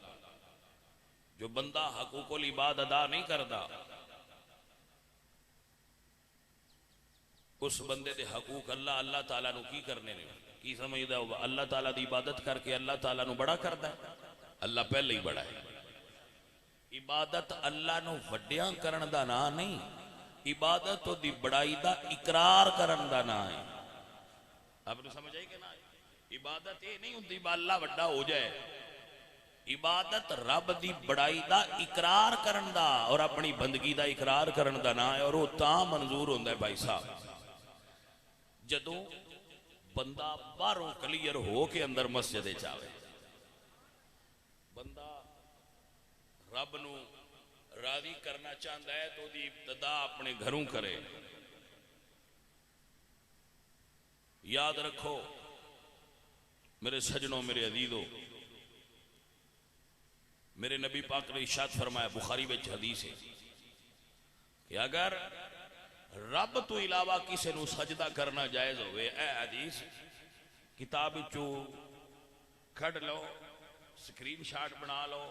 جو بندہ حقوق العباد ادا نہیں کرتا، اس بندے دے حقوق اللہ تعالیٰ نو کی کرنے نے کی سمجھدا ہوگا؟ اللہ تعالیٰ دی عبادت کر کے اللہ تعالیٰ نو بڑا کردا ہے. اللہ پہلے ہی بڑا ہے. عبادت اللہ نو وڈیاں کرن دا نا نہیں، عبادت دی بڑائی دا اقرار کرن دا نا ہے. آپ نے سمجھ آئی کہ نا؟ عبادت یہ نہیں ہوندی با اللہ وڈا ہو جائے. عبادت رب دی بڑائی دا اقرار کرن دا اور اپنی بندگی دا اقرار کرن دا نا ہے. اور وہ تاں منظور ہوندہ ہے بھائی صاحب جدوں بندہ باہروں کلیئر ہو کے اندر مسجد چاہے. بندہ رب نو راضی کرنا چاہتا ہے تو دی ابتدا اپنے گھروں کرے. یاد رکھو میرے سجنوں، میرے عزیزوں، میرے نبی پاک نے ارشاد فرمایا، بخاری وچ حدیث ہے کہ اگر رب تو علاوہ کسی نو سجدہ کرنا جائز ہوئے، اے حدیث کتاب چو کھڑ لو، سکرین شاٹ بنا لو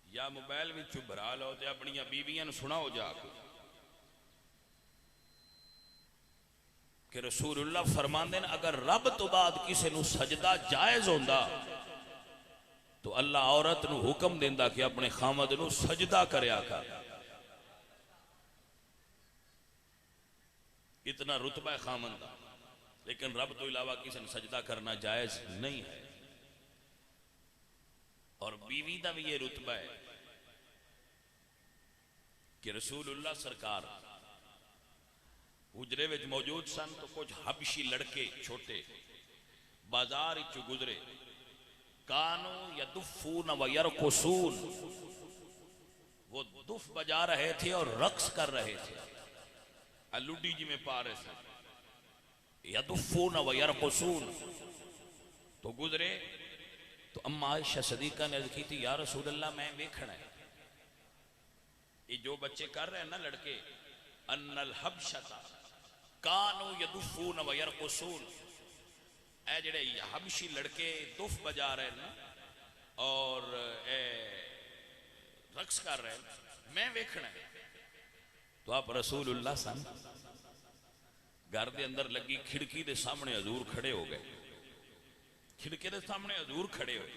یا موبائل وچ بھرا لو تے اپنی بیویاں سناؤ جا کے کہ رسول اللہ فرماندے ہیں اگر رب تو بعد کسی نو سجدہ جائز ہوندا تو اللہ عورت نو حکم دیندا کہ اپنے خامد نو سجدہ کریا کر. اتنا رتبہ ہے خامد دا، لیکن رب تو علاوہ کسی نے سجدہ کرنا جائز نہیں ہے. اور بیوی دا بھی یہ رتبہ ہے کہ رسول اللہ سرکار حجرے وچ موجود سن تو کچھ حبشی لڑکے چھوٹے بازار چ گزرے، کانو یدفون و یرقصون، وہ دف بجا رہے تھے اور رقص کر رہے تھے. لڈی جی میں پا رہے تھے. یدفون و یرقصون تو گزرے تو اما عائشہ صدیقہ نے عرض کی تھی، یا رسول اللہ میں دیکھنا ہے یہ جو بچے کر رہے ہیں نا لڑکے، ان الحبشتا کانو یدفون و یرقصون، اے جڑے حبشی لڑکے دف بجا رہے ہیں اور رقص کر رہے ہیں، میں دیکھنا ہے. تو آپ رسول اللہ سن گھر دے اندر لگی کھڑکی دے سامنے حضور کھڑے ہو گئے. کھڑکے دے سامنے حضور کھڑے ہوئے.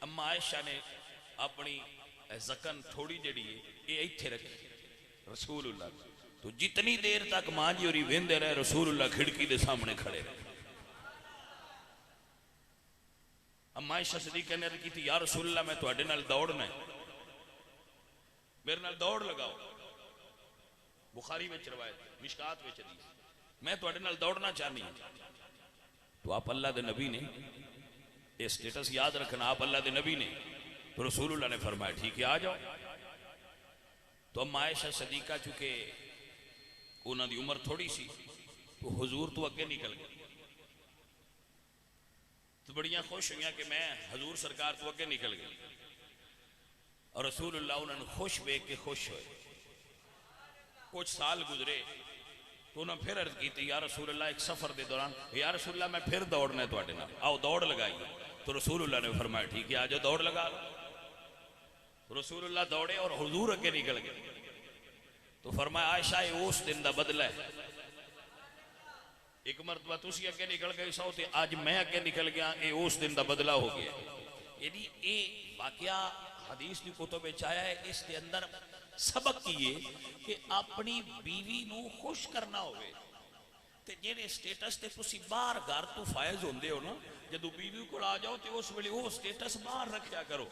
اما عائشہ نے اپنی زکن تھوڑی جڑی ہے یہ ایتھے رکھی رسول اللہ. تو جتنی دیر تک ماں جی ہوری ویندے رہے رسول اللہ کھڑکی دے سامنے کھڑے رہے. اما عائشہ صدیقہ نے عرض کی تھی، یا رسول اللہ میں تواڈے نال دوڑنا ہے، میرے نال دوڑ لگاؤ. بخاری وچ روایت، مشکات وچ حدیث، میں تواڈے نال دوڑنا چاہنی ہوں. تو آپ اللہ دے نبی نے یہ سٹیٹس یاد رکھنا، آپ اللہ دے نبی نے، تو رسول اللہ نے فرمایا ٹھیک ہے آ جاؤ. تو اما عائشہ صدیقہ چونکہ انہوں دی عمر تھوڑی سی تو حضور تو اگے نکل گئے، تو بڑیاں خوش ہوئیاں کہ میں حضور سرکار تو اگے نکل گئی، اور رسول اللہ انہوں نے خوش بیک کے خوش ہوئے. کچھ سال گزرے تو انہوں نے پھر عرض کی تھی یا رسول اللہ ایک سفر دے دوران یا رسول اللہ میں پھر دوڑنا ہے تواڈے نال، آؤ دوڑ لگائی. تو رسول اللہ نے فرمایا ٹھیک ہے آ جاؤ دوڑ لگا لو. رسول اللہ دوڑے اور حضور اگے نکل گئے. تو فرمایا عائشہ یہ اس دن دا بدلہ ہے، ایک مرتبہ تسی اگے نکل گئے سو تے آج میں اگے نکل گیا، یہ اس دن دا بدلہ ہو گیا. یعنی یہ واقعہ حدیث کی کتب میں آیا ہے، اس کے اندر سبق کی یہ کہ اپنی بیوی نو خوش کرنا ہوئے تے جیڑے سٹیٹس تے تسی باہر گھر تو فائز ہوندے ہو نا، جدو بیوی کو آ جاؤ تے اس ویلے وہ سٹیٹس باہر رکھیا کرو.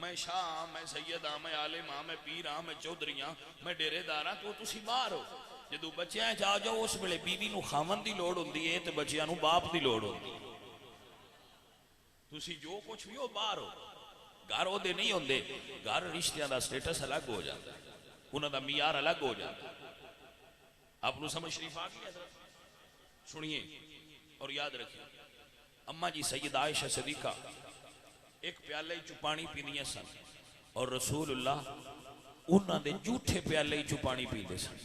میں شاہ ہاں، میں سید ہاں، میں عالم ہاں، میں پیر ہاں، میں چودھری ہاں، میں ڈیرے دار ہاں، تو تسی باہر ہو. جدو بچیاں جا جاؤ اس ویلے بیوی نو خامن دی لوڑ ہوندی ہے تے بچیاں نو باپ دی لوڑ ہوندی ہے. تسی جو کچھ بھی ہو باہر ہو، گھر وہ دے نہیں ہوندے. گھر رشتیاں دا سٹیٹس الگ ہو جاتا ہے، انہاں دا معیار الگ ہو جاتا ہے. آپ نو سمجھ شریف آ گئی ہے؟ سنیے اور یاد رکھیے. اما جی سیدہ عائشہ صدیقہ ایک پیالے چ پانی پیندیاں سن اور رسول اللہ انہاں دے جھوٹے پیالے چ پانی پیندے سن.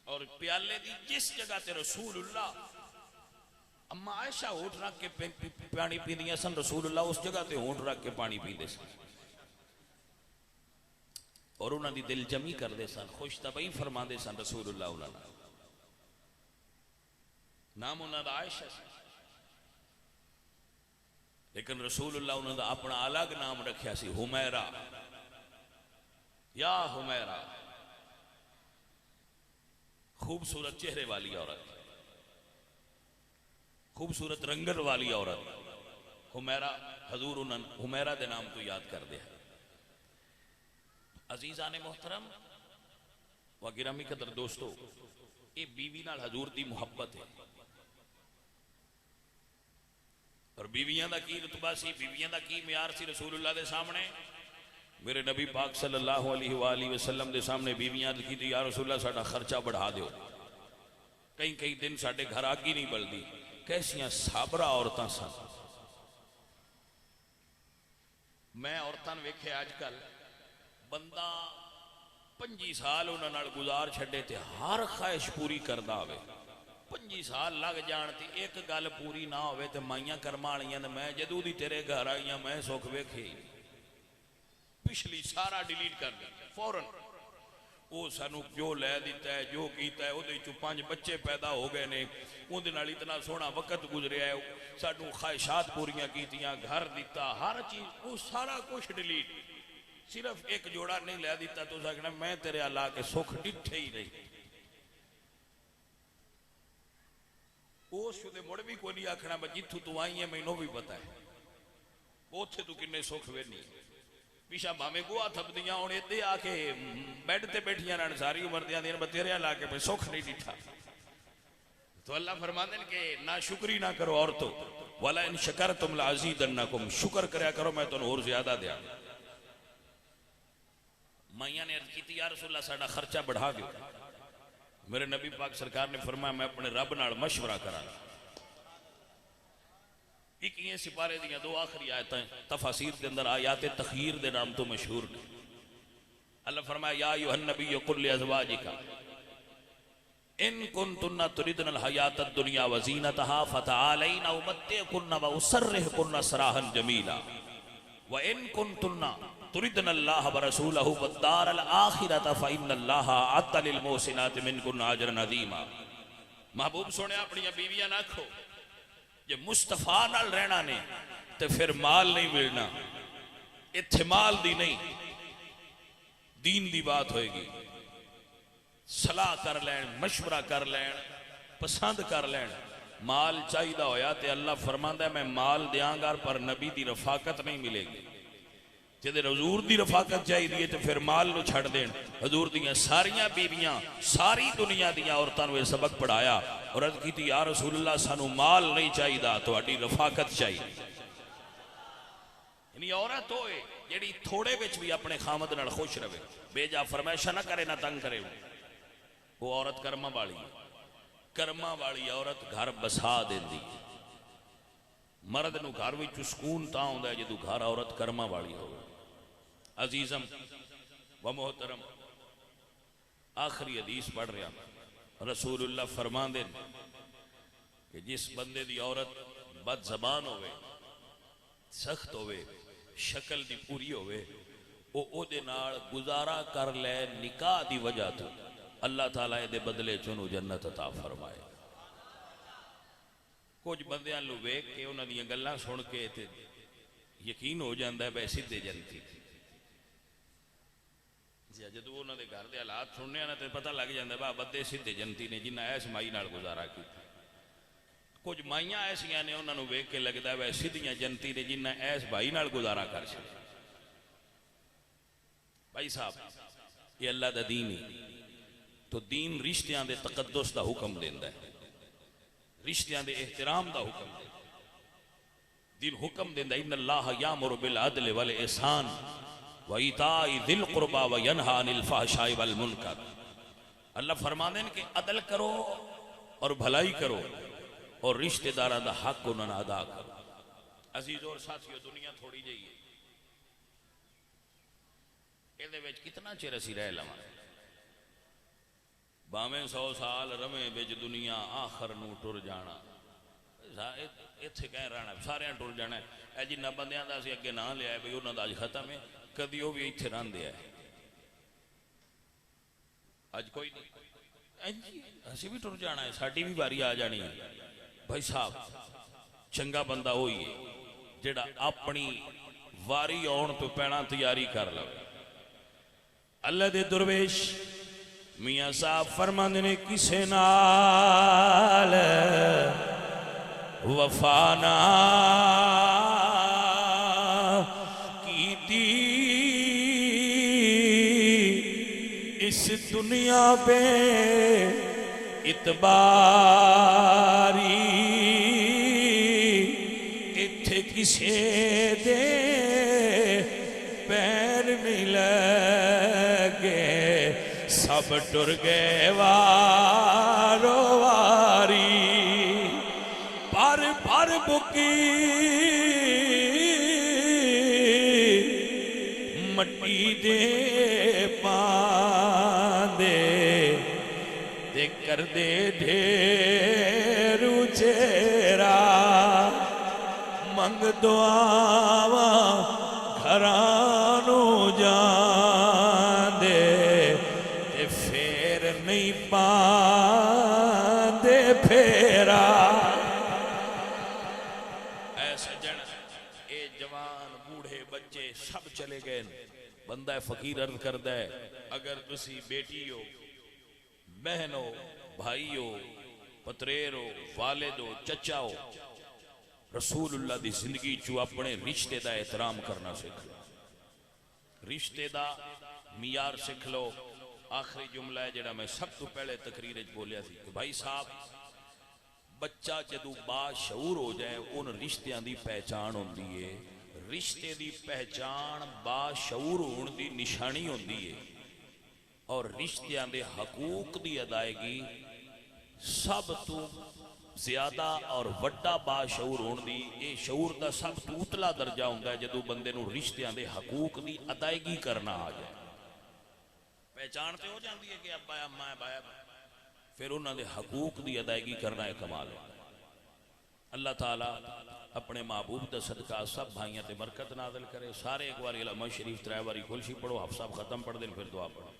اور پیالے دی جس جگہ تے رسول اللہ اما عائشہ ہونٹ رکھ کے پانی پیندیاں سن، رسول اللہ اس جگہ تے ہونٹ رکھ کے پانی پیندے سن اور انہاں دی دل جمی کردے سن، خوش طبعی فرماندے سن. رسول اللہ انہاں دا نام انہاں دا عائشہ سی، لیکن رسول اللہ انہاں دا اپنا الگ نام رکھیا سی، حمیرہ. یا حمیرہ، خوبصورت چہرے والی عورت، خوبصورت رنگن والی عورت. حمیرہ حضور انہاں حمیرہ دے نام تو یاد کر دیا. عزیزان محترم و گرامی قدر دوستو، یہ بیوی نال حضور دی محبت ہے. اور بیویاں دا کی رتبہ سی، بیویاں دا کی معیار سی رسول اللہ دے سامنے. میرے نبی پاک صلی اللہ علیہ وآلہ وسلم دے سامنے بیویاں کی تھی یا رسول اللہ ساڑھا خرچہ بڑھا دیو، کئی دن ساڑھے گھر آگی نہیں بلدی. کیسیاں صابرہ عورتاں سن. میں عورتاں ویکھے آج کل بندہ 25 سال انہاں نال گزار چھڑے تے ہر خواہش پوری کردا ہوئے. 25 سال لگ جان تے ایک گل پوری نہ ہوئے تے مائیاں کرمالیاں تے میں جدو دی تیرے گھر آئیاں میں سکھ ویکھے پچھلی سارا ڈیلیٹ کر دیا فوراً. وہ سانو جو لے دیتا ہے جو کیتا ہے وہ دے 5 بچے پیدا ہو گئے نے، وہ دے نال اتنا سونا وقت گزریا ہے، سانو خواہشات پوریاں کیتیاں، گھر دیتا، ہر چیز وہ سارا کچھ ڈیلیٹ. صرف ایک جوڑا نہیں لے دیتا تو سکنا میں تیرے اللہ کے سکھ ڈٹھے ہی نہیں. وہ شدے مڑ بھی کوئی نہیں آکھنا میں جتھو تو آئی ہیں مینوں بھی پتا ہے اوتھے تو کنے سکھ وے نہیں. پیشا بامے گوا تھپ دیاں ہونے دے آکے بیڈ تے بیٹھیاں رہن ساری عمر دیاں دین بتیرے اللہ کے میں سکھ نہیں ڈٹھا. تو اللہ فرماتے ہیں کہ نا شکری نہ کرو عورتو وَلَا اِن شَكَرْتُمْ لَعَزِيدَنَّكُمْ، شکر کریا کرو میں تو اور زیادہ دیا. مائیاں نے عرض کی تھی یا رسول اللہ ساڑھا خرچہ بڑھا دیو. میرے نبی پاک سرکار نے فرمایا میں اپنے رب نال مشورہ کرا. 21 سپارے دیاں 2 آخری آیتیں تفاسیر دے اندر آیات تخیر دے نام تو مشہور نے. اللہ فرمایا یا ایھا النبی قل لازواجک ان کنتن تردن الحیات الدنیا وزینتها فتعالین امتعکن واسرحکن سراحا جمیلا وان کنتن تردن اللہ ورسولہ والدار الآخرۃ فإن اللہ اعد للمحسنات منکن اجرا عظیما. محبوب سونے اپنی بیویاں نہ کھو، جے مصطفیٰ نال رہنا نے تے پھر مال نہیں ملنا. اتھے مال دی نہیں دین دی بات ہوئے گی. صلاح کر لین، مشورہ کر لین، پسند کر لین. مال چاہیدہ ہویا تے اللہ فرماندا ہے میں مال دیاں گا پر نبی دی رفاقت نہیں ملے گی. جدے حضور دی رفاقت چاہیے تو پھر مال نو چھڑ دین. حضور دیاں ساریاں بیویاں ساری دنیا دیاں عورتاں نو یہ سبق پڑھایا اور عرض کی تھی یا رسول اللہ سانو مال نہیں چاہیے تہاڈی رفاقت چاہیے. یعنی عورت ہوئے جیڑی تھوڑے وچ بھی اپنے خامد نال خوش رہے, بے جا فرمائشہ نہ کرے نہ تنگ کرے, وہ عورت کرما والی ہے. کرما والی عورت گھر بسا دیندی ہے. مرد نو گھر وچ سکون تاں ہوندا ہے جدوں گھر عورت کرما والی ہوے. عزیزم و محترم, آخری حدیث پڑھ رہا. رسول اللہ فرماندے کہ جس بندے دی عورت بد زبان ہوئے, سخت ہوئے, شکل دی پوری ہوئے, او دے نال گزارا کر لے نکاح دی وجہ تو اللہ تعالیٰ دے بدلے چنو جنت عطا فرمائے. کچھ بندیاں لو ویکھ کے انہاں دی گلاں سن کے تے یقین ہو جاندا ہے بے سیدھے جنتی. جدو انہوں نے گھر دے حالات سننے نا تو پتہ لگ جاندے با بدے سیدھے جنتی نے جنہیں ایس مائی نال گزارا کیتا. کچھ مائیاں ایسیاں نے انہوں نے ویکھ کے لگدا ہے سیدھیاں جنتی نے جنہیں ایس بھائی نال گزارا کر سکے. بھائی صاحب یہ اللہ دا دین ہی تو دین رشتیاں دے تقدس دا حکم دیندا ہے, رشتیاں دے احترام دا حکم دیندا ہے. دین حکم دیندا ان اللہ یامر بالعدل والاحسان وَإِيتَاءِ ذِي الْقُرْبَى وَيَنْهَى عَنِ الْفَحْشَاءِ وَالْمُنكَرِ. اللہ فرماندے ہیں کہ عدل کرو اور بھلائی کرو اور رشتہ داراں دا حق انہاں نوں ادا کرو. عزیز اور ساتھیو, دنیا تھوڑی جئی ہے, اے دے وچ کتنا چر اسی رہ لواں. باویں 100 سال رویں وچ دنیا آخر نو ٹر جانا. ایتھے کہیں رہنا سارے ٹر جانا ہے. اے جنہ بندیاں دا اسی اگے نہ لیا ہے بھئی انہاں دا اج ختم ہے, کدی وہ بھی ایتھے رہندے ہے. اج کوئی نہیں, اسی بھی ٹر جانا ہے, ساڈی بھی باری آ جانی ہے. بھائی صاحب چنگا بندہ ہوئی ہے جڑا اپنی واری آن تو پہنا تیاری کر لو. اللہ دے درویش میاں صاحب فرماندے نے کسے نال وفانا کیتی اس دنیا پہ اتباری, اتھے کسے دے پیر نہیں لگے, سب ٹر گئے وارو واری. پر بکی مٹی دے پاندے تے کر دے ڈھیر چہرا, منگ دعاواں گھرانو جان دے تے پھر نہیں پاندے پھیرا. سب چلے گئے. بندہ فقیر عرض کردہ ہے اگر تسی بیٹی ہو, بہن ہو, بھائی ہو, پتریر ہو, والد ہو, چچا ہو, رسول اللہ دی زندگی چو اپنے رشتے دا احترام کرنا سکھ لو, رشتے دا معیار سکھ لو. آخری جملہ ہے جڑا میں سب تو پہلے تقریر بولیا تھی کہ بھائی صاحب بچہ جدو باشعور ہو جائے ان رشتیاں دی پہچان ہوندی ہے. رشتے دی پہچان باشعور ہون دی نشانی ہوندی ہے اور رشتیاں دے حقوق دی ادائیگی سب تو زیادہ اور وڈا باشعور ہون دی اے شعور دا سب تو اتلا درجہ ہوندا ہے جدو بندے نو رشتیاں دے حقوق دی ادائیگی کرنا آ جائے. پہچان تے ہو جاندی ہے کہ ابا اما ہے بایا, پھر انہاں دے حقوق دی ادائیگی کرنا ہے کمال ہے. اللہ تعالیٰ اپنے محبوب دا صدقہ سب بھائیاں تے برکت نازل کرے. سارے ایک بار علماء شریف 3 باری کلشی پڑھو, حفظ صاحب ختم پڑھ دیں پھر دعا پڑھو.